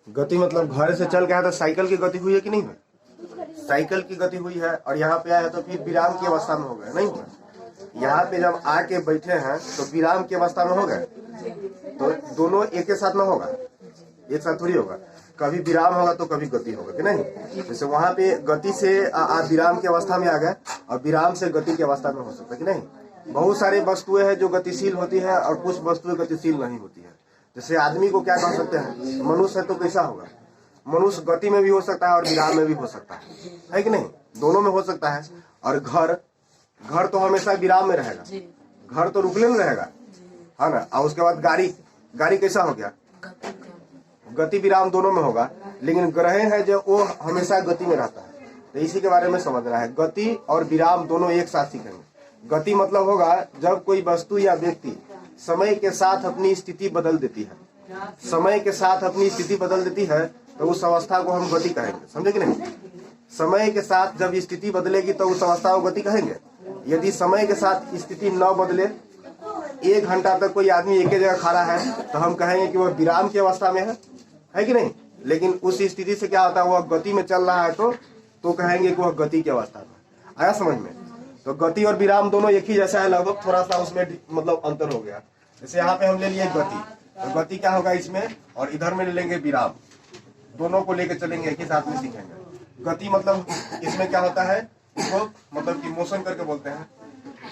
गति मतलब घर से चल के आया तो साइकिल की गति हुई है कि नहीं हुई? साइकिल की गति हुई है, और यहाँ पे आया तो फिर विराम की अवस्था में हो गए, नहीं हुआ? यहाँ पे जब आके बैठे हैं तो विराम की अवस्था में हो गए, तो दोनों एक के साथ में होगा, एक साथ थोड़ी होगा। कभी विराम होगा तो कभी गति होगा कि नहीं? जैसे वहां पे गति से विराम की अवस्था में आ गए, और विराम से गति की अवस्था में हो सकता है कि नहीं? बहुत सारी वस्तुएं हैं जो गतिशील होती है और कुछ वस्तुएं गतिशील नहीं होती है। जैसे आदमी को क्या कह सकते हैं, मनुष्य है तो कैसा होगा? मनुष्य गति में भी हो सकता है और विराम में भी हो सकता है कि नहीं? दोनों में हो सकता है। और घर तो हमेशा विराम में रहेगा, घर तो रुकने में रहेगा, है ना? और उसके बाद गाड़ी कैसा हो गया? गति विराम दोनों में होगा। लेकिन ग्रह है जो वो हमेशा गति में रहता है, तो इसी के बारे में समझना है। गति और विराम दोनों एक साथ सीखेंगे। गति मतलब होगा जब कोई वस्तु या व्यक्ति समय के साथ अपनी स्थिति बदल देती है, समय के साथ अपनी स्थिति बदल देती है, तो उस अवस्था को हम गति कहेंगे। समझे कि नहीं? समय के साथ जब स्थिति बदलेगी तो उस अवस्था को गति कहेंगे। यदि समय के साथ स्थिति न बदले, 1 घंटा तक कोई आदमी एक ही जगह खड़ा है, तो हम कहेंगे कि वह विराम की अवस्था में है कि नहीं? लेकिन उस स्थिति से क्या होता है, वह गति में चल रहा है तो कहेंगे कि वह गति की अवस्था में। आया समझ में? तो गति और विराम दोनों एक ही जैसा है, लगभग थोड़ा सा उसमें मतलब अंतर हो गया। जैसे यहाँ पे हम ले लिए गति, तो गति क्या होगा इसमें, और इधर में ले लेंगे विराम, दोनों को लेकर चलेंगे, एक ही साथ में सीखेंगे। गति मतलब इसमें क्या होता है, इसको मतलब कि मोशन करके बोलते हैं,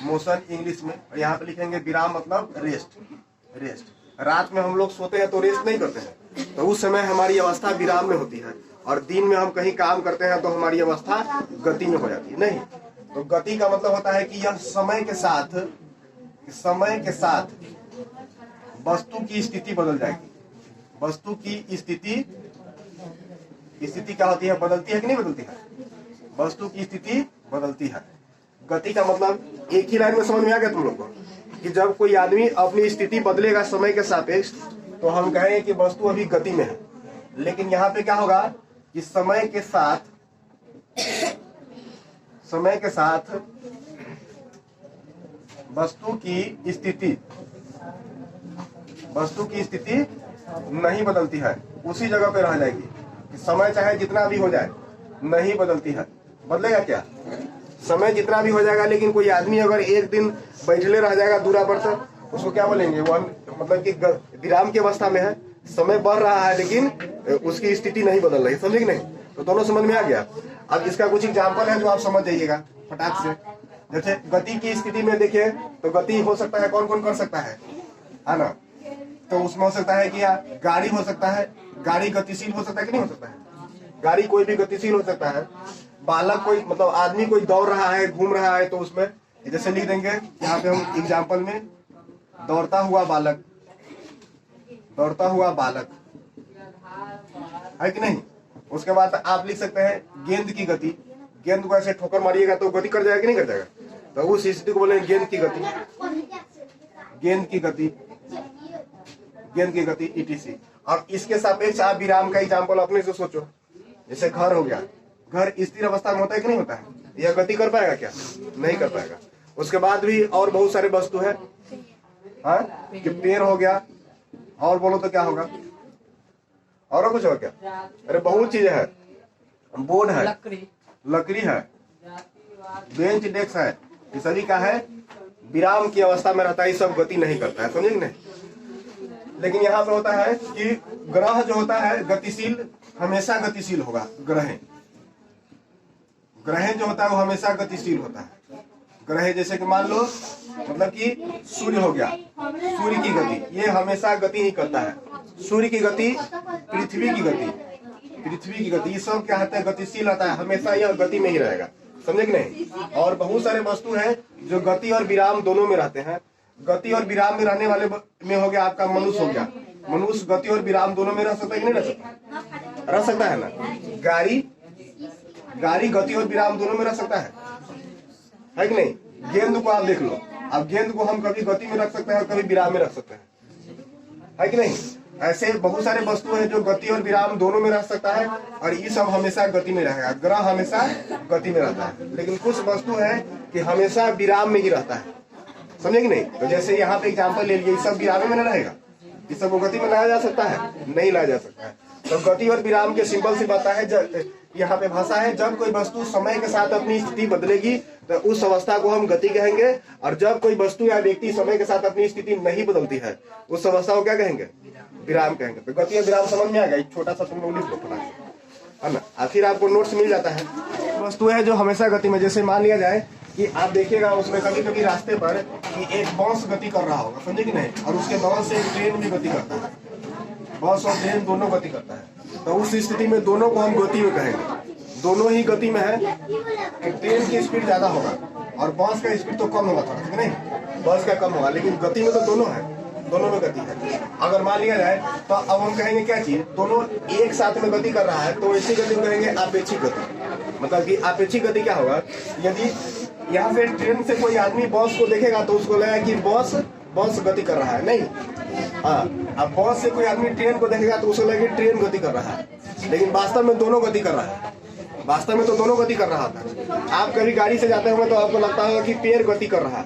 मोशन इंग्लिश में। और यहाँ पे लिखेंगे विराम मतलब रेस्ट। रात में हम लोग सोते हैं तो रेस्ट नहीं करते हैं, तो उस समय हमारी अवस्था विराम में होती है। और दिन में हम कहीं काम करते हैं तो हमारी अवस्था गति में हो जाती है। नहीं, तो गति का मतलब होता है कि यह समय के साथ वस्तु की स्थिति बदल जाएगी। वस्तु की स्थिति क्या होती है, बदलती है कि नहीं बदलती है? वस्तु की स्थिति बदलती है। गति का मतलब एक ही लाइन में समझ में आ गया तुम लोग को, कि जब कोई आदमी अपनी स्थिति बदलेगा समय के सापेक्ष, तो हम कहेंगे कि वस्तु अभी गति में है। लेकिन यहाँ पे क्या होगा कि समय के साथ वस्तु की स्थिति नहीं बदलती है, उसी जगह पे रह जाएगी। कि समय चाहे जितना भी हो जाए नहीं बदलती है। बदलेगा क्या? समय जितना भी हो जाएगा, लेकिन कोई आदमी अगर एक दिन बैठले रह जाएगा दूरा पर, तो उसको क्या बोलेंगे? वो मतलब कि विराम की अवस्था में है, समय बढ़ रहा है लेकिन उसकी स्थिति नहीं बदल रही। समझे कि नहीं? तो दोनों समझ में आ गया। अब इसका कुछ एग्जाम्पल है जो आप समझ जाइएगा फटाक से। जैसे गति की स्थिति में देखिए, तो गति हो सकता है, कौन कौन कर सकता है ना? तो उसमें हो सकता है कि गाड़ी हो सकता है, गाड़ी गतिशील हो सकता है कि नहीं हो सकता है? गाड़ी कोई भी गतिशील हो सकता है। बालक कोई मतलब आदमी कोई दौड़ रहा है, घूम रहा है, तो उसमें जैसे लिख देंगे यहाँ पे हम एग्जाम्पल में, दौड़ता हुआ बालक है कि नहीं? उसके बाद आप लिख सकते हैं गेंद की गति। गेंद को ऐसे ठोकर मारिएगा तो गति कर जाएगा कि नहीं कर जाएगा? तो उस स्थिति को बोलेंगे गेंद की गति ETC। अब इसके सापेक्ष आप विराम का एग्जाम्पल अपने से सोचो। जैसे घर हो गया, घर स्थिर अवस्था में होता है कि नहीं होता है? यह गति कर पाएगा क्या? नहीं कर पाएगा। उसके बाद भी और बहुत सारे वस्तु है, हाँ, कि पेड़ हो गया, और बोलो तो क्या होगा? और कुछ होगा क्या? अरे बहुत चीजें है, बोर्ड है, लकड़ी है, बेंच डेस्क है, ये सभी का है विराम की अवस्था में रहता है, सब गति नहीं करता है। समझे कि नहीं? लेकिन यहाँ पे होता है कि ग्रह जो होता है गतिशील, हमेशा गतिशील होगा। ग्रह जो होता है वो हमेशा गतिशील होता है। ग्रह जैसे कि मान लो मतलब कि सूर्य हो गया, सूर्य की गति ये हमेशा गति नहीं करता है। सूर्य की गति, पृथ्वी की गति, ये सब क्या होता है? गतिशील आता है, हमेशा यह गति में ही रहेगा। समझे कि नहीं? और बहुत सारे वस्तु हैं जो गति और विराम दोनों में रहते हैं। गति और विराम में रहने वाले में हो गया आपका मनुष्य हो गया। मनुष्य गति और विराम दोनों में रह सकता है कि नहीं रह सकता? रह सकता है ना? गाड़ी गति और विराम दोनों में रह सकता है कि नहीं? गेंद को आप देख लो, अब गेंद को हम कभी गति में रख सकते हैं और कभी विराम में रख सकते हैं, है कि नहीं? ऐसे बहुत सारे वस्तु हैं जो गति और विराम दोनों में रह सकता है, और ये सब हमेशा गति में रहेगा। ग्रह हमेशा गति में रहता है, लेकिन कुछ वस्तु है कि हमेशा विराम में ही रहता है। समझे कि नहीं? तो जैसे यहाँ पे एग्जाम्पल ले लिए, ये सब विराम में ना रहेगा, इस सब को गति में लाया जा सकता है? नहीं लाया जा सकता है। तो गति और विराम के सिंपल सी बात है, यहाँ पे भाषा है, जब कोई वस्तु समय के साथ अपनी स्थिति बदलेगी तो उस अवस्था को हम गति कहेंगे, और जब कोई वस्तु या व्यक्ति समय के साथ अपनी स्थिति नहीं बदलती है उस अवस्था को क्या कहेंगे, विराम कहेंगे। तो गति और विराम समझ में आ गया, छोटा सा तुम लोग लिख लो फटाफट, है ना। आखिर आपको नोट्स मिल जाता है। वस्तु है जो हमेशा गति में, जैसे मान लिया जाए कि आप देखिएगा उसमें कभी कभी रास्ते पर कि एक बस गति कर रहा होगा, समझे कि नहीं, और उसके बगल से एक ट्रेन भी गति करता है, बस और ट्रेन दोनों गति करता है। तो उस स्थिति में दोनों को हम गति में कहेंगे, दोनों ही गति में है। ट्रेन की स्पीड ज्यादा होगा और बस का स्पीड तो कम होगा थोड़ा, ठीक नहीं, बस का कम होगा, लेकिन गति में तो दोनों है, दोनों में गति है। अगर मान लिया जाए तो अब हम कहेंगे क्या चीज, दोनों एक साथ में गति कर रहा है तो ऐसी गति कहेंगे आपेक्षिक गति। मतलब कि आपेक्षिक गति क्या होगा, यदि यहाँ से ट्रेन से कोई आदमी बस को देखेगा तो उसको लगेगा कि बस गति कर रहा है, नहीं, हाँ, अब बस से कोई आदमी ट्रेन को देखेगा तो उसको लगेगा ट्रेन गति कर रहा है, लेकिन वास्तव में दोनों गति कर रहा है, वास्तव में तो दोनों गति कर रहा था। आप कभी गाड़ी से जाते होंगे तो आपको लगता होगा कि पैर गति कर रहा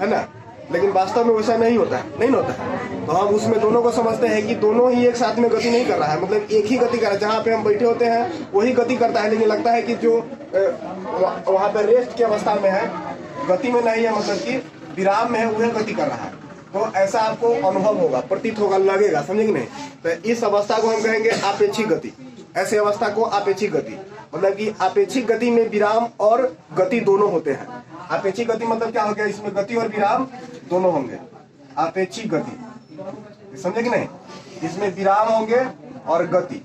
है ना, लेकिन वास्तव में वैसा नहीं होता है, नहीं होता है। तो हम उसमें दोनों को समझते हैं कि दोनों ही एक साथ में गति नहीं कर रहा है, मतलब एक ही गति कर रहा है, जहाँ पे हम बैठे होते हैं वही गति करता है, लेकिन लगता है कि जो वहाँ पे रेस्ट की अवस्था में है, गति में नहीं है, मतलब कि विराम में है, वह गति कर रहा है। तो ऐसा आपको अनुभव होगा, प्रतीत होगा, लगेगा, समझे कि नहीं। तो इस अवस्था को हम कहेंगे आपेक्षिक गति, ऐसे अवस्था को आपेक्षिक गति, मतलब कि आपेक्षिक गति में विराम और गति दोनों होते हैं। आपेक्षिक गति मतलब क्या हो गया, इसमें गति और विराम दोनों होंगे, आपेक्षिक गति, समझे कि नहीं, इसमें विराम होंगे और गति,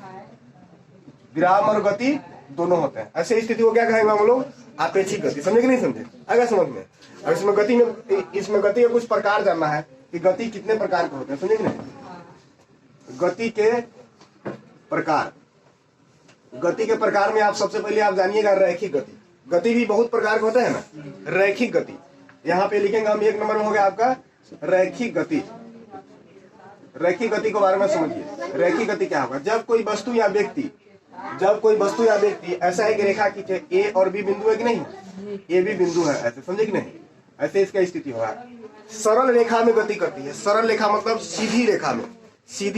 विराम और गति दोनों होते हैं। ऐसे स्थिति को क्या कहेंगे हम लोग, आपेक्षिक गति, समझे कि नहीं समझे, आगे समझ में। और इसमें गति के कुछ प्रकार जानना है कि गति कितने प्रकार के होते हैं, समझे कि नहीं। गति के प्रकार, गति के प्रकार में आप सबसे पहले आप जानिएगा रैखिक गति। गति भी बहुत प्रकार के होते हैं ना, रैखिक गति, यहाँ पे लिखेंगे हम, एक नंबर में हो गया आपका रैखिक गति। रैखिक गति के बारे में समझिए, रैखिक गति क्या होगा, जब कोई वस्तु या व्यक्ति ऐसा है कि रेखा खींचे, ए और बी बिंदु है कि नहीं, ए भी बिंदु है, ऐसे समझे कि नहीं, ऐसे इसका स्थिति होगा। सरल रेखा में गति करती है, सरल रेखा मतलब सीधी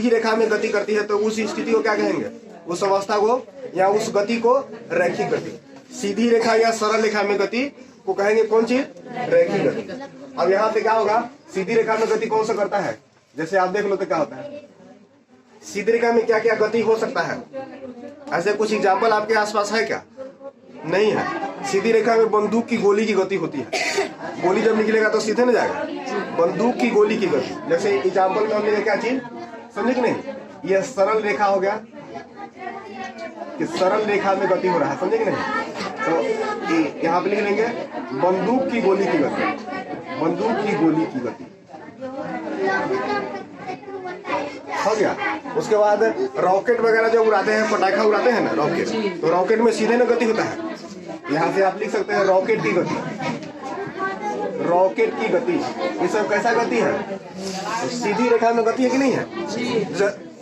रेखा में गति करती है, तो उस स्थिति को क्या कहेंगे, उस अवस्था को या उस गति को रैखिक गति। सीधी रेखा या सरल रेखा में गति को कहेंगे कौन चीज, रैखिक गति। अब यहाँ पे क्या होगा, सीधी रेखा में गति कौन सा करता है, जैसे आप देख लो तो क्या होता है, सीधी रेखा में क्या क्या गति हो सकता है, ऐसे कुछ एग्जाम्पल आपके आसपास है क्या, नहीं है। सीधी रेखा में बंदूक की गोली की गति होती है, गोली जब निकलेगा तो सीधे न जाएगा, बंदूक की गोली की गति। जैसे एग्जाम्पल में हमने क्या चीज, समझे कि नहीं, यह सरल रेखा हो गया कि सरल रेखा में गति हो रहा है, समझे कि नहीं। तो यहाँ पे लिख लेंगे बंदूक की गोली की गति, बंदूक की गोली की गति हो गया। उसके बाद रॉकेट वगैरह जो उड़ाते हैं, पटाखा उड़ाते हैं ना रॉकेट, तो रॉकेट में सीधे न गति होता है, यहाँ से आप लिख सकते हैं रॉकेट की गति, रॉकेट की गति। ये सब कैसा गति है, तो सीधी रेखा में गति है कि नहीं है।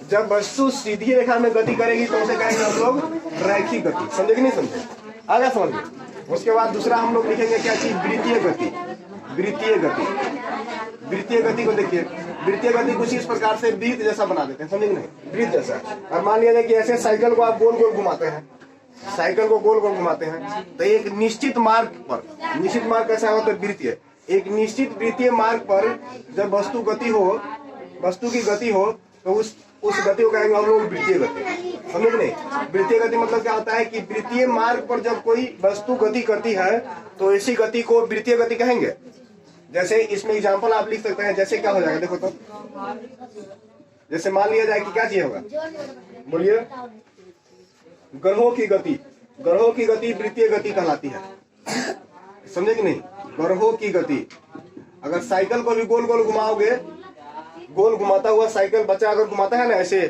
जब वस्तु सीधी रेखा में गति करेगी तो उसे कहेंगे हम लोग रैखिक गति, समझे कि नहीं समझे, आगे समझ। उसके बाद दूसरा हम लोग लिखेंगे क्या चीज, वृत्तीय गति। वृत्तीय गति, वृत्तीय गति को देखिए, वृत्तीय गति कुछ इस प्रकार से वृत्त जैसा बना देते हैं, समझे कि नहीं, वृत्त जैसा। और मान लिया जाए कि ऐसे साइकिल को आप गोल गोल घुमाते हैं, साइकिल को गोल गोल घुमाते हैं, तो एक निश्चित मार्ग पर, निश्चित मार्ग कैसा होता है, वृत्तीय, एक निश्चित वृत्तीय मार्ग पर जब वस्तु गति हो, वस्तु की गति हो, तो उस गति को कहेंगे हम लोग वृत्तीय गति, समझे कि नहीं। वृत्तीय गति मतलब क्या होता है कि वृत्तीय मार्ग पर जब कोई वस्तु गति करती है तो ऐसी गति को वृत्तीय गति कहेंगे। जैसे इसमें एग्जांपल आप लिख सकते हैं, जैसे क्या हो जाएगा देखो तो, जैसे मान लिया जाए कि क्या चाहिए होगा, बोलिए, ग्रहों की गति, ग्रहों की गति वृत्तीय गति कहलाती है, समझे कि नहीं। ग्रहों की गति, अगर साइकिल को भी गोल गोल घुमाओगे, गोल घुमाता हुआ साइकिल बच्चा अगर घुमाता है ना, ऐसे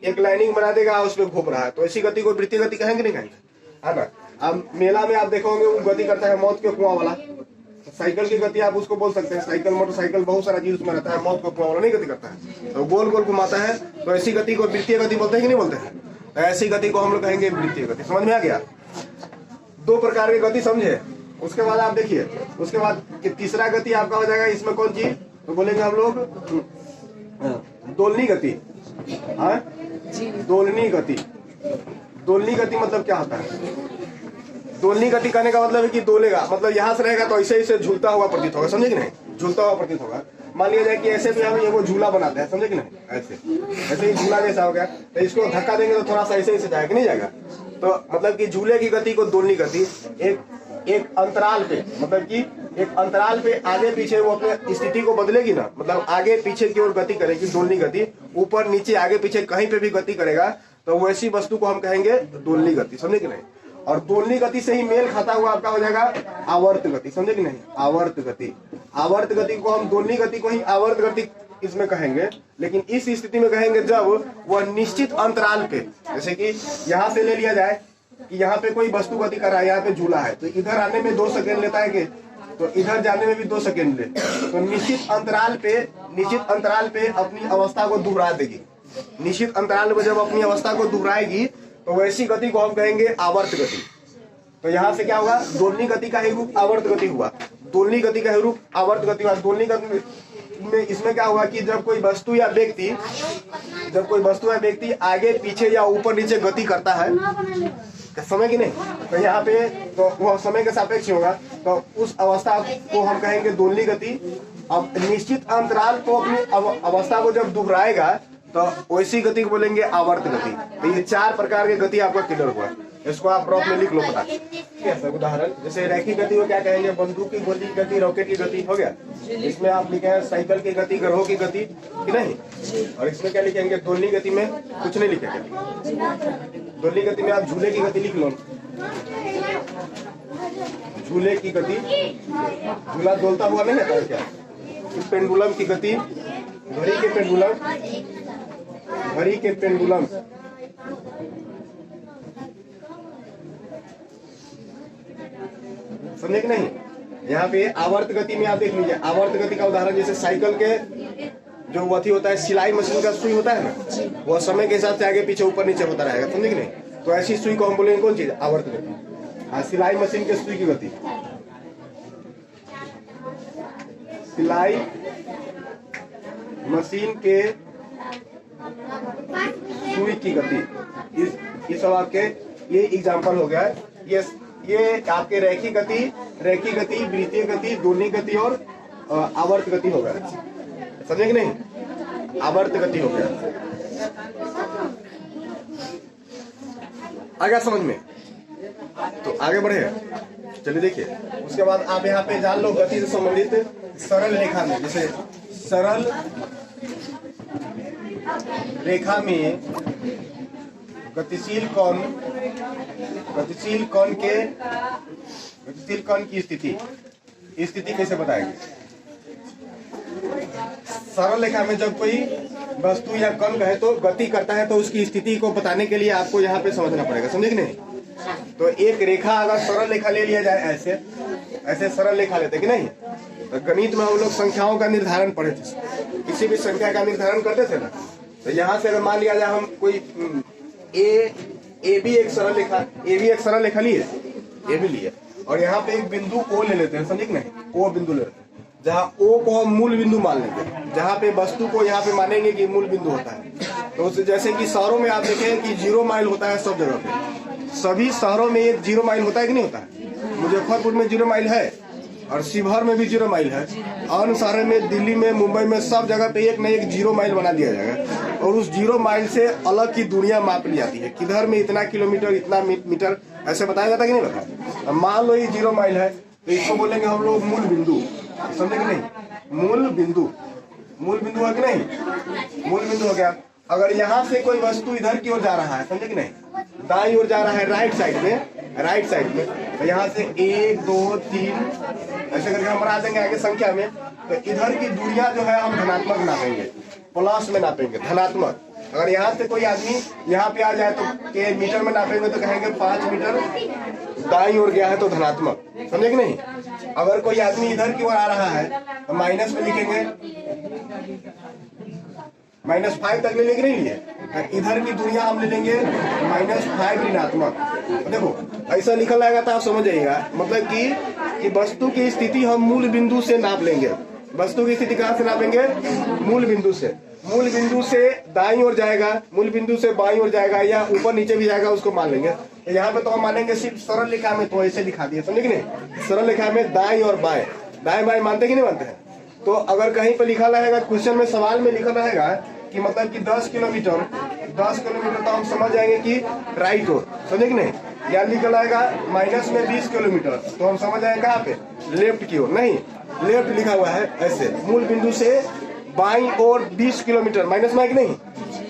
एक लाइनिंग बना देगा, उसमें घूम रहा है, तो ऐसी गति को वृत्तीय गति कहेंगे नहीं कहेंगे, है ना। अब मेला में आप देखोगे वो गति करता है मौत के कुआं वाला, साइकिल की गति आप उसको बोल सकते हैं, साइकिल मोटरसाइकिल बहुत सारा चीज उसमें रहता है, मौत को कुआं वाला नहीं गति करता है, तो गोल गोल घुमाता है, तो ऐसी गति को वृत्तीय गति बोलते हैं कि नहीं बोलते हैं, तो ऐसी गति को हम लोग कहेंगे वृत्तीय गति। समझ में आ गया, दो प्रकार की गति समझे। उसके बाद आप देखिए, उसके बाद तीसरा गति आपका हो जाएगा, इसमें कौन चीज, तो बोलेंगे हम लोग दोलनी गति। हाँ, दोलनी गति। दोलनी गति मतलब क्या होता है? दोलनी गति करने का मतलब है कि डोलेगा, मतलब यहाँ से रहेगा तो ऐसे ऐसे झूलता हुआ प्रतीत होगा, समझे कि नहीं? झूलता हुआ प्रतीत होगा। मान लिया जाए कि ऐसे भी हम ये वो झूला बनाते हैं, समझे कि नहीं? ऐसे ही झूला जैसा हो गया, तो इसको धक्का देंगे तो थोड़ा सा ऐसे ऐसे जाएगा, नहीं जाएगा? तो मतलब कि झूले की गति को दोलनी गति। एक अंतराल पे, मतलब कि एक अंतराल पे आगे पीछे वो अपने स्थिति को बदलेगी ना, मतलब आगे पीछे की ओर गति करेगी, दोलनी गति। ऊपर नीचे आगे पीछे कहीं पे भी गति करेगा तो वैसी वस्तु को हम कहेंगे दोलनी गति, समझे कि नहीं? और दोलनी गति से ही मेल खाता हुआ आपका हो जाएगा आवर्त गति, समझे कि नहीं? आवर्त गति। आवर्त गति को हम दोलनी गति को ही आवर्त गति इसमें कहेंगे, लेकिन इस स्थिति में कहेंगे जब वह निश्चित अंतराल पे, जैसे कि यहाँ से ले लिया जाए कि यहाँ पे कोई वस्तु गति कर रहा है, यहाँ पे झूला है, तो इधर आने में 2 सेकेंड लेता है कि, तो इधर जाने में भी 2 सेकेंड ले, तो निश्चित अंतराल पे अपनी अवस्था को दोहरा देगी। निश्चित अंतराल में जब अपनी अवस्था को दोहराएगी तो वैसी गति को हम कहेंगे आवर्त गति। तो यहाँ से क्या होगा? दोलनी गति का ही रूप आवर्त गति हुआ। दोलनी गति का ही रूप आवर्त गति हुआ। दोलनी गति में इसमें क्या हुआ कि जब कोई वस्तु या व्यक्ति आगे पीछे या ऊपर नीचे गति करता है समय की नहीं, तो यहाँ पे तो वह समय के सापेक्ष होगा, तो उस अवस्था को हम कहेंगे दोलनी गति। अब निश्चित अंतराल को अपनी अवस्था को जब दोहराएगा तो वैसी गति को बोलेंगे आवर्त गति। तो ये 4 प्रकार की गति आपका क्लियर हुआ, इसको आप रॉक में लिख लो पता। कैसे उदाहरण, जैसे रैखिक गति को क्या कहेंगे? बंदूक की गोली की गति, रॉकेट की गति, हो गया। इसमें आप लिखे हैं साइकिल की गति, ग्रहों की गति, कि नहीं? और इसमें क्या लिखेंगे? दोलनी गति में कुछ नहीं लिखेंगे। दोलनी गति में आप झूले की गति लिख लो। झूले की गति, झूला डोलता हुआ नहीं रहता है क्या? पेंडुलम की गति, घड़ी के पेंडुलम, समझे कि नहीं? यहाँ पे आवर्त गति में आप देख लीजिए, आवर्त गति का उदाहरण जैसे साइकिल के जो वथी होता है, सिलाई मशीन का सुई होता है ना, वह समय के हिसाब से आगे पीछे ऊपर नीचे होता रहेगा, समझे कि नहीं? तो ऐसी सुई को हम बोलेंगे कौन चीज? आवर्त गति। हाँ, सिलाई मशीन के सुई की गति, सिलाई मशीन के सुई की गति। इस सब आपके ये एग्जाम्पल हो गया। ये आपके रैखिक गति, वृत्तीय गति, दोलनी गति और आवर्त गति हो गया, समझे कि नहीं? आवर्त गति हो गया। आ गया समझ में? तो आगे बढ़े, चलिए देखिए। उसके बाद आप यहाँ पे जान लो गति से संबंधित सरल रेखा में, जैसे सरल रेखा में गतिशील कण की स्थिति कैसे बताएंगे? सरल रेखा में जब कोई वस्तु या कण कहे तो गति करता है, तो उसकी स्थिति को बताने के लिए आपको यहाँ पे समझना पड़ेगा, समझे कि नहीं? तो एक रेखा, अगर सरल रेखा ले लिया जाए, ऐसे सरल रेखा लेते कि नहीं? तो गणित में हम लोग संख्याओं का निर्धारण पढ़े थे, किसी भी संख्या का निर्धारण करते थे ना। तो यहाँ से अगर मान लिया जाए हम कोई ए भी एक सरल रेखा लिए, ए भी लिए, और यहाँ पे एक बिंदु ओ ले लेते हैं, समझे कि नहीं? ओ बिंदु ले लेते हैं, जहाँ ओ को हम मूल बिंदु मान लेते हैं, जहाँ पे वस्तु को यहाँ पे मानेंगे कि मूल बिंदु होता है। तो जैसे कि शहरों में आप देखें कि 0 माइल होता है सब जगह पे, सभी शहरों में एक 0 माइल होता है कि नहीं होता है? मुजफ्फरपुर में 0 माइल है और शिवहर में भी 0 माइल है, अन्य शहरों में, दिल्ली में, मुंबई में, सब जगह पे एक न एक 0 माइल बना दिया जाएगा, और उस 0 माइल से अलग की दुनिया माप ली जाती है, किधर में इतना किलोमीटर, इतना मीटर, ऐसे बताया जाता है कि नहीं बताया? मान लो ये 0 माइल है, तो इसको बोलेंगे हम लोग मूल बिंदु, समझे कि नहीं? मूल बिंदु है कि नहीं? मूल बिंदु हो गया। अगर यहाँ से कोई वस्तु इधर की ओर जा रहा है, समझे कि नहीं? दाईं ओर जा रहा है, राइट साइड में, तो यहाँ से 1 2 3 ऐसे करके हम बना देंगे आगे संख्या में। तो इधर की दूरियां जो है हम धनात्मक नापेंगे, प्लस में नापेंगे, धनात्मक। अगर यहाँ से कोई आदमी यहाँ पे आ जाए तो के मीटर में नापेंगे तो कहेंगे 5 मीटर दाईं ओर गया है, तो धनात्मक, समझे कि नहीं? अगर कोई आदमी इधर की ओर आ रहा है तो माइनस में लिखेंगे, -5 तक ले लेंगे, नहीं लिए, इधर की दूरियां हम ले लेंगे -5 ऋणात्मक। देखो ऐसा लिखा रहेगा तो आप समझ जाइएगा, मतलब कि वस्तु की स्थिति हम मूल बिंदु से नाप लेंगे। वस्तु की स्थिति कहाँ से नापेंगे? मूल बिंदु से। मूल बिंदु से दाईं ओर जाएगा, मूल बिंदु से बाईं ओर जाएगा या ऊपर नीचे भी जाएगा, उसको मान लेंगे। यहाँ पे तो हम मानेंगे सिर्फ सरल रेखा में, तो ऐसे दिखा दिए, समझे कि नहीं। सरल रेखा में दाईं और बाएं, दाएं बाएं मानते कि नहीं मानते हैं। तो अगर कहीं पे लिखा रहेगा क्वेश्चन में, सवाल में लिखा रहेगा कि मतलब कि 10 किलोमीटर, 10 किलोमीटर, तो हम समझ जाएंगे कि राइट ओर, समझे कि नहीं। या लिखा रहेगा माइनस में 20 किलोमीटर, तो हम समझ जाएंगे कहाँ पे, लेफ्ट की ओर। नहीं, लेफ्ट लिखा हुआ है ऐसे, मूल बिंदु से बाईं ओर 20 किलोमीटर, माइनस में है कि नहीं,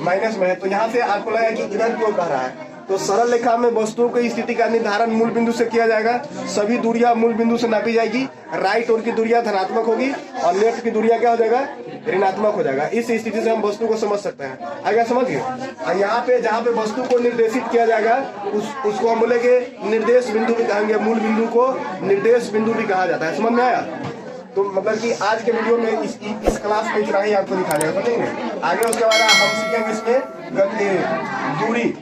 माइनस में है। तो यहाँ से आपको लगेगा कि इधर की ओर कह रहा है। तो सरल रेखा में वस्तुओं की स्थिति का निर्धारण मूल बिंदु से किया जाएगा। सभी दूरियां मूल बिंदु से नापी जाएगी। राइट ओर की दूरियां धनात्मक होगी और लेफ्ट की दूरियां क्या हो जाएगा, ऋणात्मक हो जाएगा। इस स्थिति से हम वस्तु को समझ सकते हैं। आगे समझ गए। और यहाँ पे जहाँ पे वस्तु को निर्देशित किया जाएगा उसको हम बोलेंगे निर्देश बिंदु भी कहेंगे। मूल बिंदु को निर्देश बिंदु भी कहा जाता है। समझ में आया। तो मतलब कि आज के वीडियो में इस क्लास में इतना ही आपको दिखाया जाएगा, समझेंगे। आगे उसके बाद हम सीखेंगे इसमें दूरी